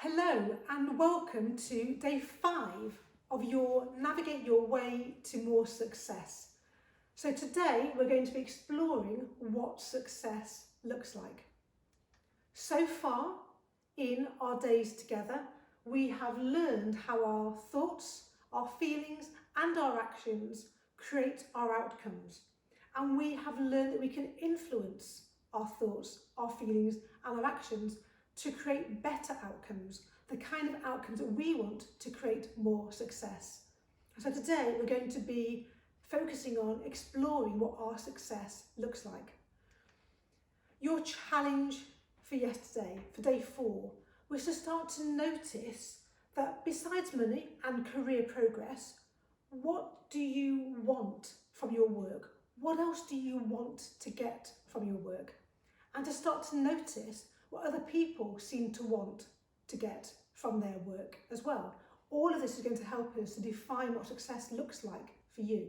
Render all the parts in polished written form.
Hello and welcome to day 5 of your Navigate Your Way to More Success. So today we're going to be exploring what success looks like. So far in our days together, we have learned how our thoughts, our feelings and our actions create our outcomes. And we have learned that we can influence our thoughts, our feelings and our actions to create better outcomes, the kind of outcomes that we want to create more success. So today we're going to be focusing on exploring what our success looks like. Your challenge for yesterday, for day 4, was to start to notice that besides money and career progress, what do you want from your work? What else do you want to get from your work? And to start to notice what other people seem to want to get from their work as well. All of this is going to help us to define what success looks like for you.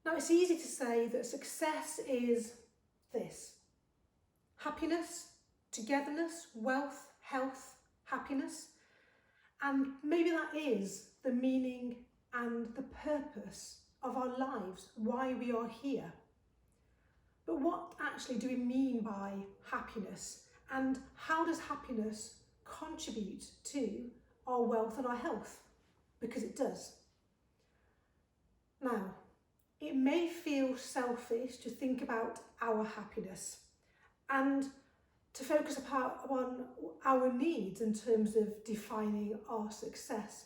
Now, it's easy to say that success is this: happiness, togetherness, wealth, health, happiness. And maybe that is the meaning and the purpose of our lives, why we are here. But what actually do we mean by happiness, and how does happiness contribute to our wealth and our health? Because it does. Now, it may feel selfish to think about our happiness and to focus upon our needs in terms of defining our success.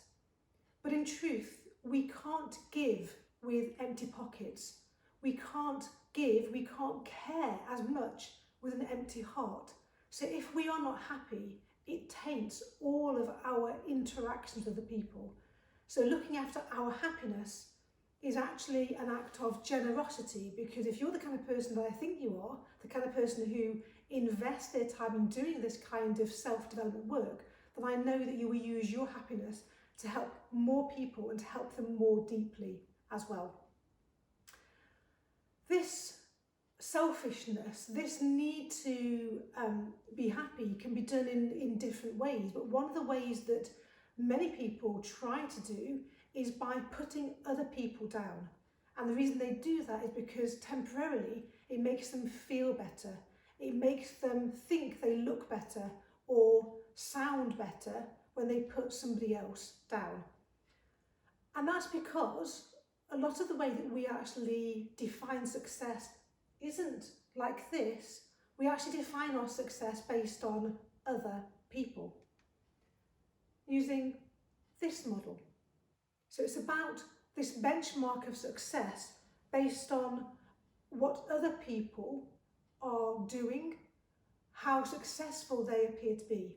But in truth, we can't give with empty pockets. We can't give, we can't care as much with an empty heart. So if we are not happy, it taints all of our interactions with the people. So looking after our happiness is actually an act of generosity, because if you're the kind of person that I think you are, the kind of person who invests their time in doing this kind of self-development work, then I know that you will use your happiness to help more people and to help them more deeply as well. This selfishness, this need to be happy can be done in different ways, but one of the ways that many people try to do is by putting other people down. And the reason they do that is because temporarily it makes them feel better. It makes them think they look better or sound better when they put somebody else down. And that's because a lot of the way that we actually define success isn't like this. We actually define our success based on other people, using this model. So it's about this benchmark of success based on what other people are doing, how successful they appear to be.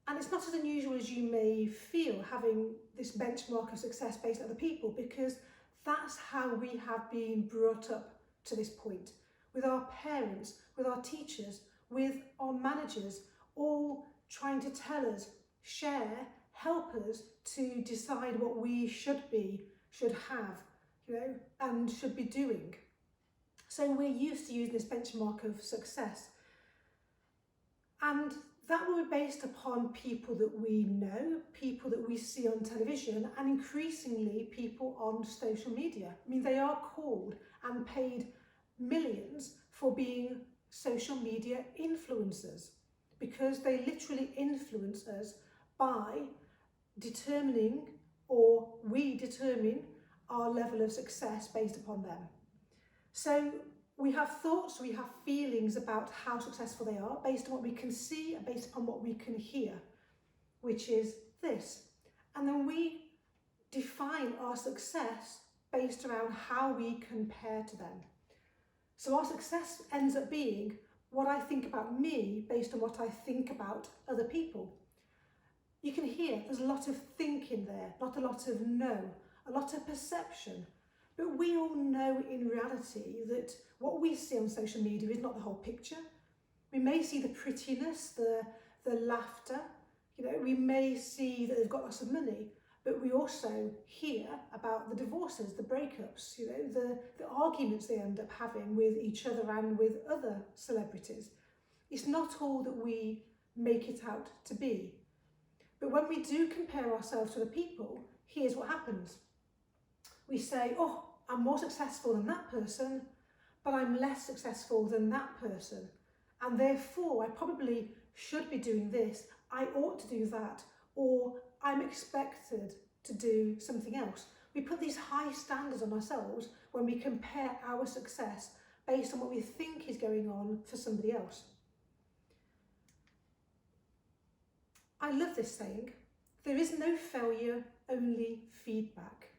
And it's not as unusual as you may feel having this benchmark of success based on other people, because that's how we have been brought up to this point, with our parents, with our teachers, with our managers, all trying to tell us, share, help us to decide what we should be, should have, and should be doing. So we're used to using this benchmark of success. And that will be based upon people that we know, people that we see on television, and increasingly people on social media. I mean, they are called and paid millions for being social media influencers, because they literally influence us by determining, or we determine, our level of success based upon them. So we have thoughts, we have feelings about how successful they are based on what we can see and based upon what we can hear, which is this. And then we define our success based around how we compare to them. So our success ends up being what I think about me based on what I think about other people. You can hear there's a lot of thinking there, not a lot of know, a lot of perception. But we all know in reality that what we see on social media is not the whole picture. We may see the prettiness, the laughter, we may see that they've got lots of money, but we also hear about the divorces, the breakups, the arguments they end up having with each other and with other celebrities. It's not all that we make it out to be. But when we do compare ourselves to other people, here's what happens. We say, oh, I'm more successful than that person, but I'm less successful than that person. And therefore, I probably should be doing this, I ought to do that, or I'm expected to do something else. We put these high standards on ourselves when we compare our success based on what we think is going on for somebody else. I love this saying, there is no failure, only feedback.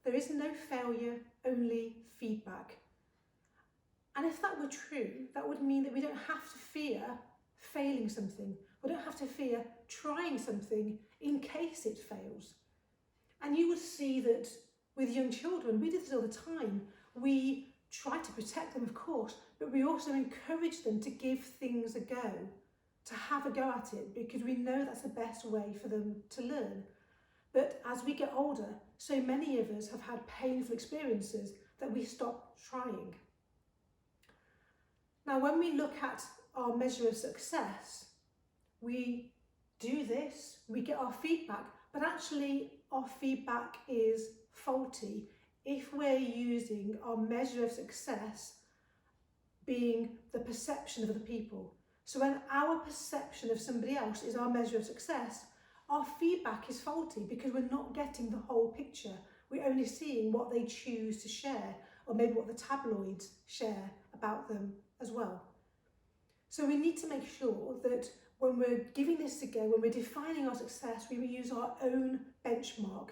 There is no failure, only feedback. And if that were true, that would mean that we don't have to fear failing something. We don't have to fear trying something in case it fails. And you would see that with young children, we do this all the time. We try to protect them, of course, but we also encourage them to give things a go, to have a go at it, because we know that's the best way for them to learn. But as we get older, so many of us have had painful experiences that we stop trying. Now, when we look at our measure of success, we do this, we get our feedback, but actually our feedback is faulty if we're using our measure of success being the perception of other people. So when our perception of somebody else is our measure of success, our feedback is faulty because we're not getting the whole picture. We're only seeing what they choose to share, or maybe what the tabloids share about them as well. So we need to make sure that when we're giving this a go, when we're defining our success, we use our own benchmark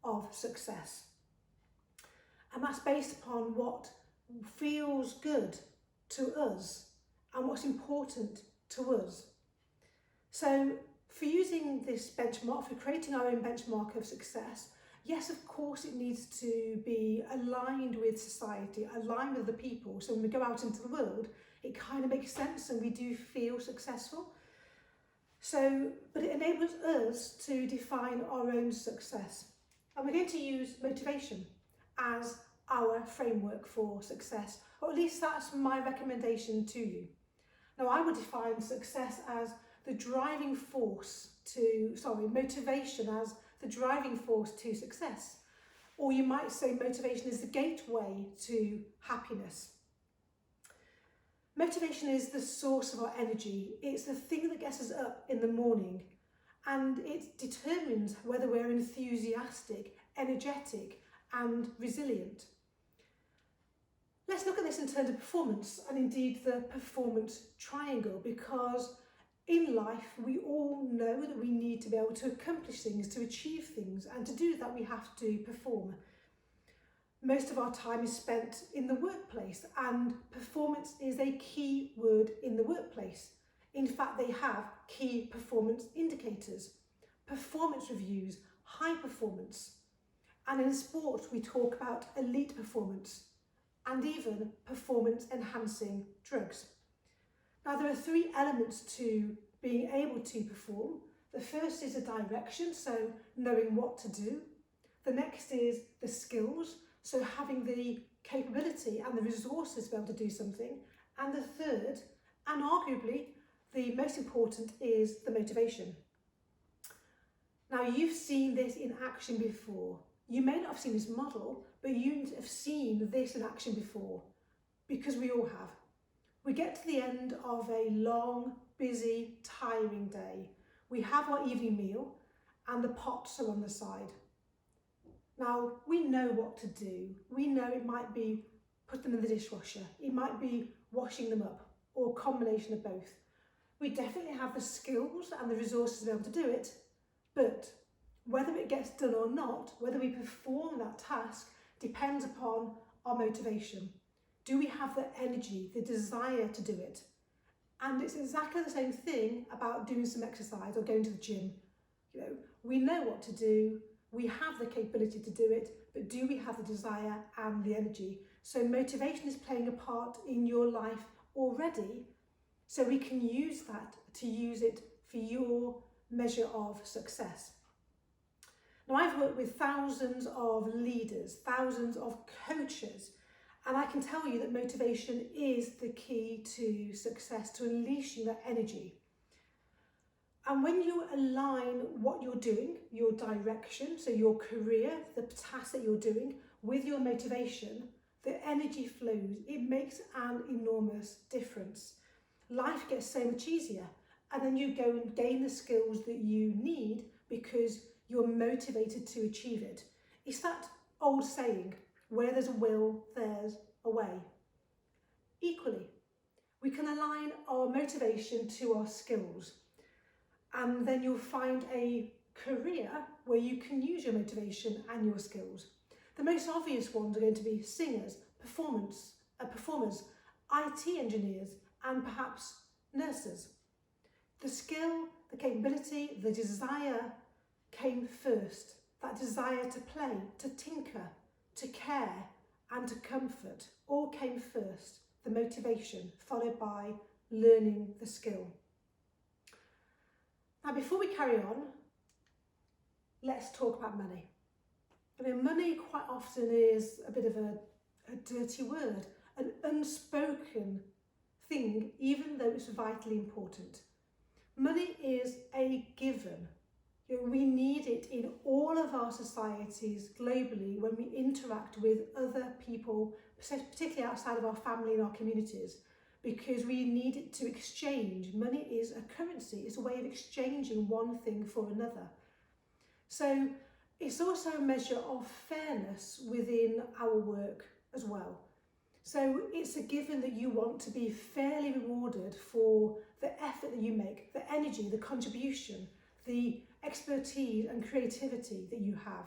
of success. And that's based upon what feels good to us and what's important to us. So for using this benchmark, for creating our own benchmark of success, yes, of course, it needs to be aligned with society, aligned with the people. So when we go out into the world, it kind of makes sense and we do feel successful. So, but it enables us to define our own success. And we're going to use motivation as our framework for success, or at least that's my recommendation to you. Now, I would define success as the driving force to, motivation as the driving force to success. Or you might say motivation is the gateway to happiness. Motivation is the source of our energy. It's the thing that gets us up in the morning, and it determines whether we're enthusiastic, energetic, and resilient. Let's look at this in terms of performance, and indeed the performance triangle, because in life we all know that we need to be able to accomplish things, to achieve things, and to do that we have to perform. Most of our time is spent in the workplace, and performance is a key word in the workplace. In fact, they have key performance indicators, performance reviews, high performance. And in sport, we talk about elite performance and even performance enhancing drugs. Now, there are three elements to being able to perform. The first is a direction, so knowing what to do. The next is the skills, so having the capability and the resources to be able to do something. And the third, and arguably the most important, is the motivation. Now, you've seen this in action before. You may not have seen this model, but you have seen this in action before, because we all have. We get to the end of a long, busy, tiring day. We have our evening meal and the pots are on the side. Now, we know what to do. We know it might be put them in the dishwasher. It might be washing them up, or a combination of both. We definitely have the skills and the resources to be able to do it, but whether it gets done or not, whether we perform that task, depends upon our motivation. Do we have the energy, the desire to do it? And it's exactly the same thing about doing some exercise or going to the gym. You know, we know what to do, we have the capability to do it, but do we have the desire and the energy? So motivation is playing a part in your life already, so we can use that to use it for your measure of success. Now, I've worked with thousands of leaders, thousands of coaches, And I can tell you that motivation is the key to success, to unleashing that energy. And when you align what you're doing, your direction, so your career, the task that you're doing, with your motivation, the energy flows. It makes an enormous difference. Life gets so much easier, and then you go and gain the skills that you need because you're motivated to achieve it. It's that old saying, where there's a will, there's a way. Equally, we can align our motivation to our skills, and then you'll find a career where you can use your motivation and your skills. The most obvious ones are going to be singers, performers, IT engineers, and perhaps nurses. The skill, the capability, the desire came first. That desire to play, to tinker, to care, and to comfort all came first. The motivation, followed by learning the skill. Now, before we carry on, let's talk about money. I mean, money quite often is a bit of a dirty word, an unspoken thing, even though it's vitally important. Money is a given. We need it in all of our societies globally when we interact with other people, particularly outside of our family and our communities, because we need it to exchange. Money is a currency. It's a way of exchanging one thing for another. So it's also a measure of fairness within our work as well. So it's a given that you want to be fairly rewarded for the effort that you make, the energy, the contribution, the expertise and creativity that you have.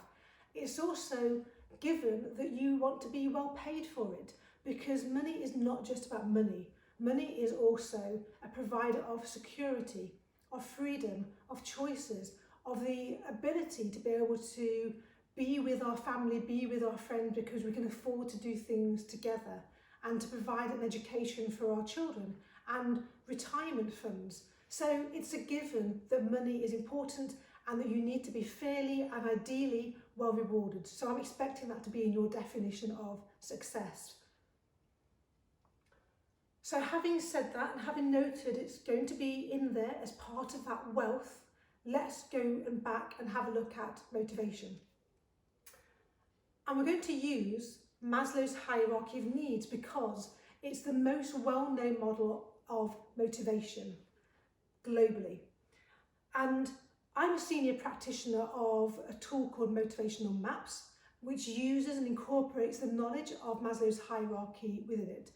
It's also given that you want to be well paid for it, because money is not just about money. Money is also a provider of security, of freedom, of choices, of the ability to be able to be with our family, be with our friends, because we can afford to do things together, and to provide an education for our children and retirement funds. So it's a given that money is important and that you need to be fairly and ideally well rewarded. So I'm expecting that to be in your definition of success. So having said that, and having noted it's going to be in there as part of that wealth, let's go and back and have a look at motivation. And we're going to use Maslow's hierarchy of needs because it's the most well-known model of motivation globally. And I'm a senior practitioner of a tool called Motivational Maps, which uses and incorporates the knowledge of Maslow's hierarchy within it.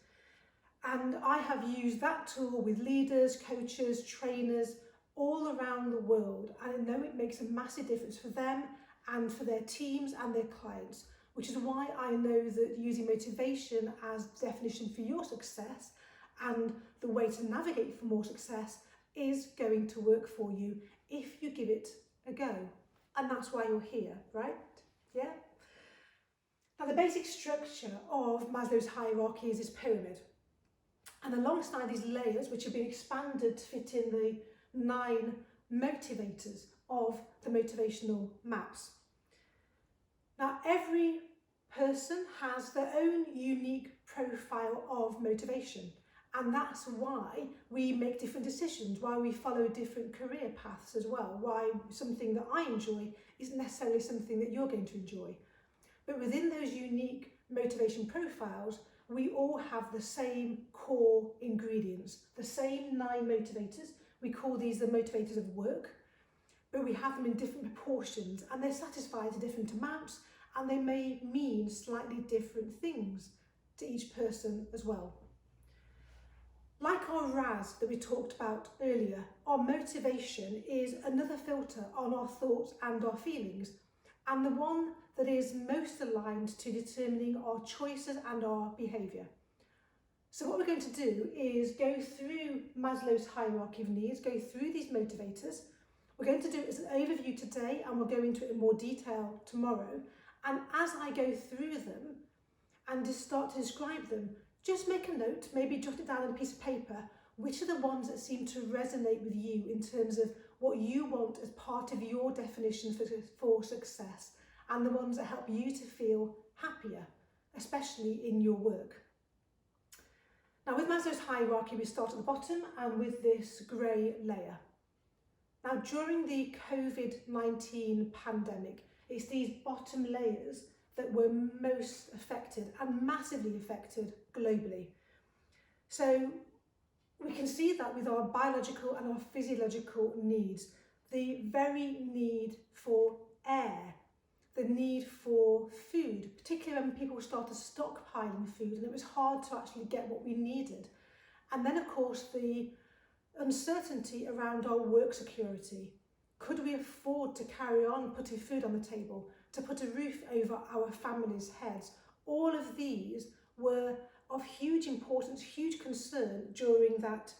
And I have used that tool with leaders, coaches, trainers all around the world. And I know it makes a massive difference for them and for their teams and their clients, which is why I know that using motivation as definition for your success and the way to navigate for more success is going to work for you if you give it a go. And that's why you're here, right? Yeah? Now, the basic structure of Maslow's hierarchy is this pyramid. And alongside these layers, which have been expanded to fit in the 9 motivators of the motivational maps. Now, every person has their own unique profile of motivation. And that's why we make different decisions, why we follow different career paths as well, why something that I enjoy isn't necessarily something that you're going to enjoy. But within those unique motivation profiles, we all have the same core ingredients, the same 9 motivators. We call these the motivators of work, but we have them in different proportions and they're satisfied to different amounts, and they may mean slightly different things to each person as well. Like our RAS that we talked about earlier, our motivation is another filter on our thoughts and our feelings, and the one that is most aligned to determining our choices and our behaviour. So what we're going to do is go through Maslow's hierarchy of needs, go through these motivators. We're going to do it as an overview today, and we'll go into it in more detail tomorrow. And as I go through them and just start to describe them, just make a note, maybe jot it down on a piece of paper, which are the ones that seem to resonate with you in terms of what you want as part of your definition for success, and the ones that help you to feel happier especially in your work. Now with Maslow's hierarchy, we start at the bottom and with this grey layer. Now during the COVID-19 pandemic, it's these bottom layers that were most affected and massively affected globally. So we can see that with our biological and our physiological needs, the very need for air, the need for food, particularly when people started stockpiling food and it was hard to actually get what we needed. And then of course the uncertainty around our work security. Could we afford to carry on putting food on the table, to put a roof over our families' heads? All of these were of huge importance, huge concern during that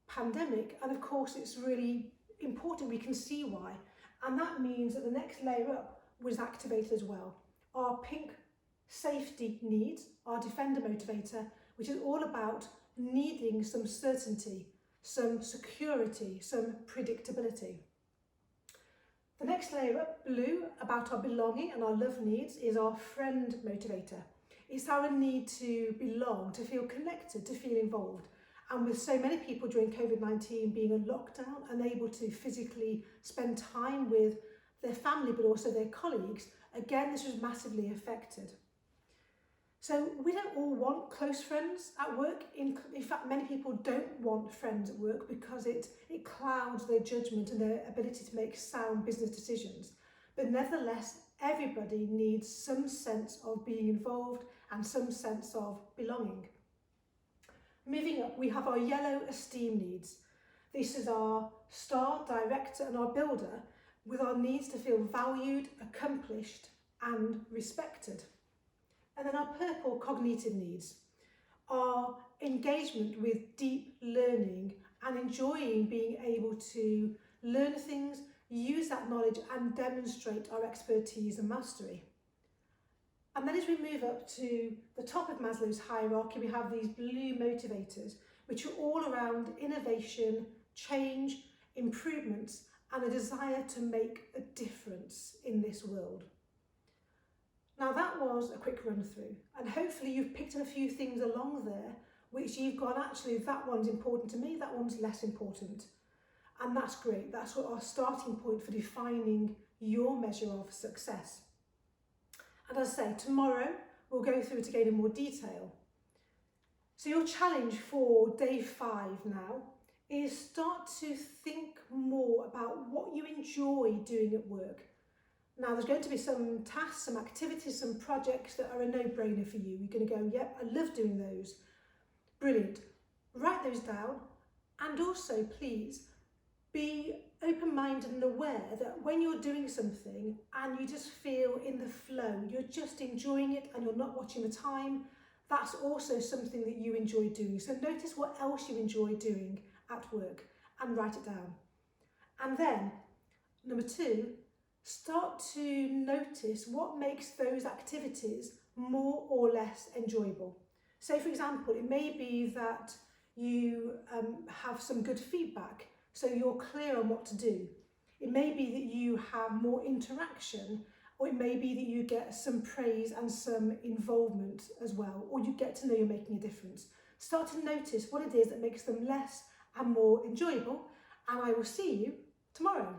pandemic. And of course, it's really important, we can see why. And that means that the next layer up was activated as well. Our pink safety needs, our defender motivator, which is all about needing some certainty, some security, some predictability. The next layer up, blue, about our belonging and our love needs, is our friend motivator. It's our need to belong, to feel connected, to feel involved. And with so many people during COVID-19 being in lockdown, unable to physically spend time with their family, but also their colleagues, again, this was massively affected. So we don't all want close friends at work. In fact, many people don't want friends at work because it clouds their judgment and their ability to make sound business decisions. But nevertheless, everybody needs some sense of being involved and some sense of belonging. Moving up, we have our yellow esteem needs. This is our star, director and our builder, with our needs to feel valued, accomplished and respected. And then our purple, cognitive needs, our engagement with deep learning and enjoying being able to learn things, use that knowledge and demonstrate our expertise and mastery. And then as we move up to the top of Maslow's hierarchy, we have these blue motivators, which are all around innovation, change, improvements, and a desire to make a difference in this world. Now that was a quick run through, and hopefully you've picked up a few things along there which you've gone, actually, that one's important to me, that one's less important. And that's great. That's what our starting point for defining your measure of success. And as I say, tomorrow we'll go through it again in more detail. So your challenge for day 5 now is start to think more about what you enjoy doing at work. Now there's going to be some tasks, some activities, some projects that are a no-brainer for you. You're going to go, yep, I love doing those. Brilliant. Write those down, and also please be open-minded and aware that when you're doing something and you just feel in the flow, you're just enjoying it and you're not watching the time, that's also something that you enjoy doing. So notice what else you enjoy doing at work and write it down. And then, number 2, start to notice what makes those activities more or less enjoyable. So for example, it may be that you have some good feedback, so you're clear on what to do. It may be that you have more interaction, or it may be that you get some praise and some involvement as well, or you get to know you're making a difference. Start to notice what it is that makes them less and more enjoyable, and I will see you tomorrow.